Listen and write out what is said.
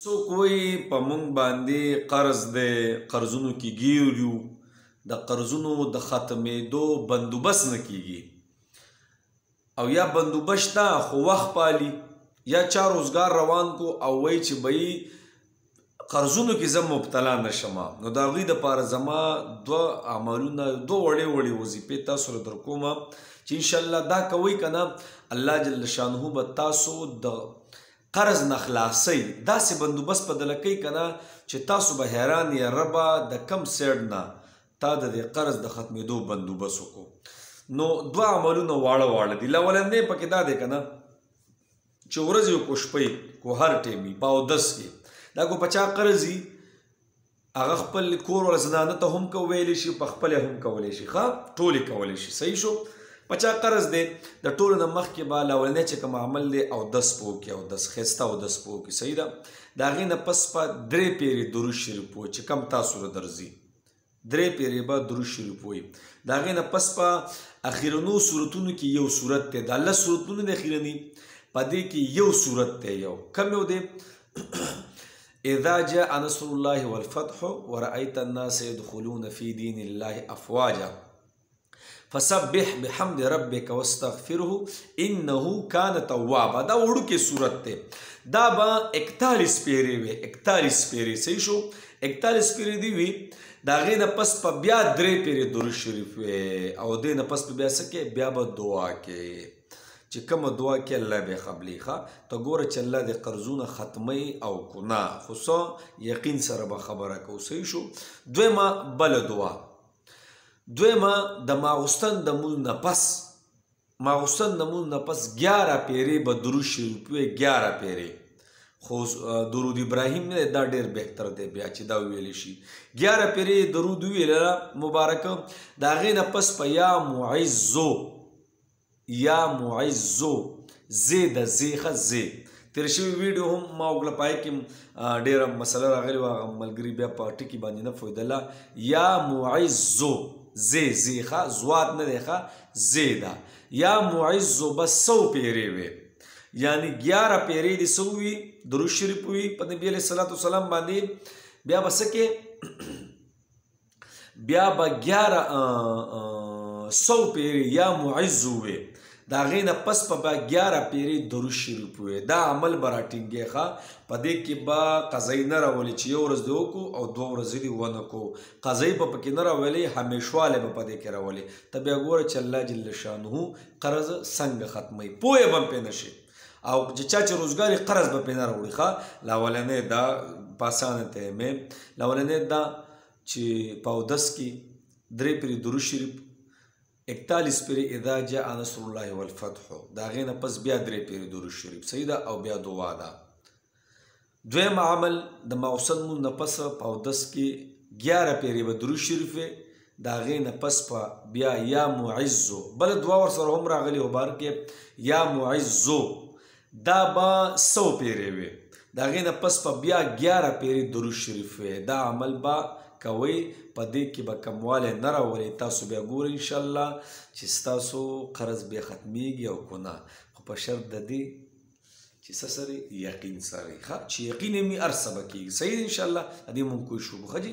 څوک وایي په موږ باندې قرض دی، قرضونو کې ګیر یو، د قرضونو د ختمېدو بندوبست نه کیږي، او یا بندوبست شته خو وخت پالي، یا چا روزګار روان کو او وایي چې بهی قرضونو کې زه مبتلا نشم. نو د هغوی دپاره زما دوه عملونه، دوه وړې وړې وظیفې تاسو له در کومه چې انشاءالله دا کوئ که نه، الله جل شانه به تاسو د قرض نه خلاصئ. داسې بندوبست په دله کوي که نه چې تاسو به حیران یې ربه د کم سیډ نه تا د دې قرض د ختمېدو بندوبست وکړو. نو دوه عملونه واړه واړه دي. لولنی پکې دا دی که نه چې ورځې وکړو شپې کو هر ټیم وي په اودس کې، دا کو په چا قرض وي هغه خپل کور ولا زنانه ته هم کولی شي، په خپله هم کولی شي، ښه ټولې کولی شي. صحیح شو. په چا قرض دی د ټولو نه مخکې به لولنی چې کوم عمل دی اودس په وکړي، اودس ښایسته اودس په وکړي. صحیح ده. د هغې نه پس به 3 پیرې درود شریف ووایي چې کم تاسو له درځي، 3 پیرې به درود شریف ووایي. د هغې نه پس به اخرنو صورتونو کې یو صورت دی، د الله صورتونه د اخرني په دې کې یو صورت دی. یو کم یو دی اذا جاء نصر الله والفتح ورأيت الناس يدخلون في دين الله افواجا فسبح بحمد ربك واستغفره انه كان توابا. دا وړوکی صورت دی، دا به 41 پیرې وي، 41 پیرې. صحیح شو. 41 پیرې دی وي. د هغې نه پس په بیا 3 پیرې درود شریف وي، او دې نه پس په بیا څه کې بیا به دعا کې چې کومه دعا کې الله به قبلي. ښه ته ګوره چې الله دې قرضونه ختموي او کو نه، خو څه یقین سره به خبره کوو. صحیح شو. دویمه بله دعا، دویمه د ماغوستن د مونځ نه پس، ماغوستن د مونځ نه پس 11 پیرې به درود شریف وي، 11 پیرې. خو درود ابراهیم نه دا ډېر بهتر دی بیا چې دا ویلی شي. 11 پیرې درود وویله مبارکه. د هغې نه پس په یا معزو، یا معزو زی د زیخه زی تیر شوی ویډیو هم ما وکړه، پای کې ډېره مسله راغلې وه، هغه ملګري بیا په ټکي باندې نه پوهېدله. یا معزو زی زیخه زواد نه دی ښه زی ده. یا معزو به 100 پیرې وي، یعنی 11 پیرې دې څه ووي درود شریف ووي په نبي علیه صلات وسلام باندې. بیا به څه کې بیا به 100 پیرې یا معزو وي. د هغې نه پس په به 11 پیرې درود شریف ووي. دا عمل به راټینګې ښه. په دې کې به قضایي نه راولي چې 1 ورځ دې وکړو او 2 ورځې دې ونه کړو، قضایي به پکې نه راولي، همیشوالی به په دې کې راولي. ته بیا ګوره چې الله جل شانه قرض څنګه ختموي، پوهې به هم پرې نه شي. او چې چا چې روزګار یې قرض به پرې نه راوړي. ښه لولنی دا په اسانه ته مې لولنی دا چې په اودس کې 3 پیرې درود شریف، 41 پیرې اذا جاء نصر الله والفتح، د هغې نه پس بیا 3 پیرې درود شریف. صحیح ده. او بیا دعا ده. دویم عمل د ماغوستن مونځ نه پس په اودس کې 11 پیرې به درود شریف وي. د هغې نه پس په بیا یا معزو بله دعا ورسره هم راغلي و بار کې یا معزو، دا به 100 پیرې وي. د هغې نه پس په بیا 11 پیرې درود شریف وي. دا عمل به کوئ، په دې کې به کموالی نه راولي. تاسو بیا ګورئ انشاءالله چې ستاسو قرض بیا ختمیږي او که نه، خو په شرط د دې چې څه سره یقین سره، ښه چې یقین یې مې هر څه به کېږي. صحیح ده انشاءالله. دې مونږ کوشش وکړو. ښه جي.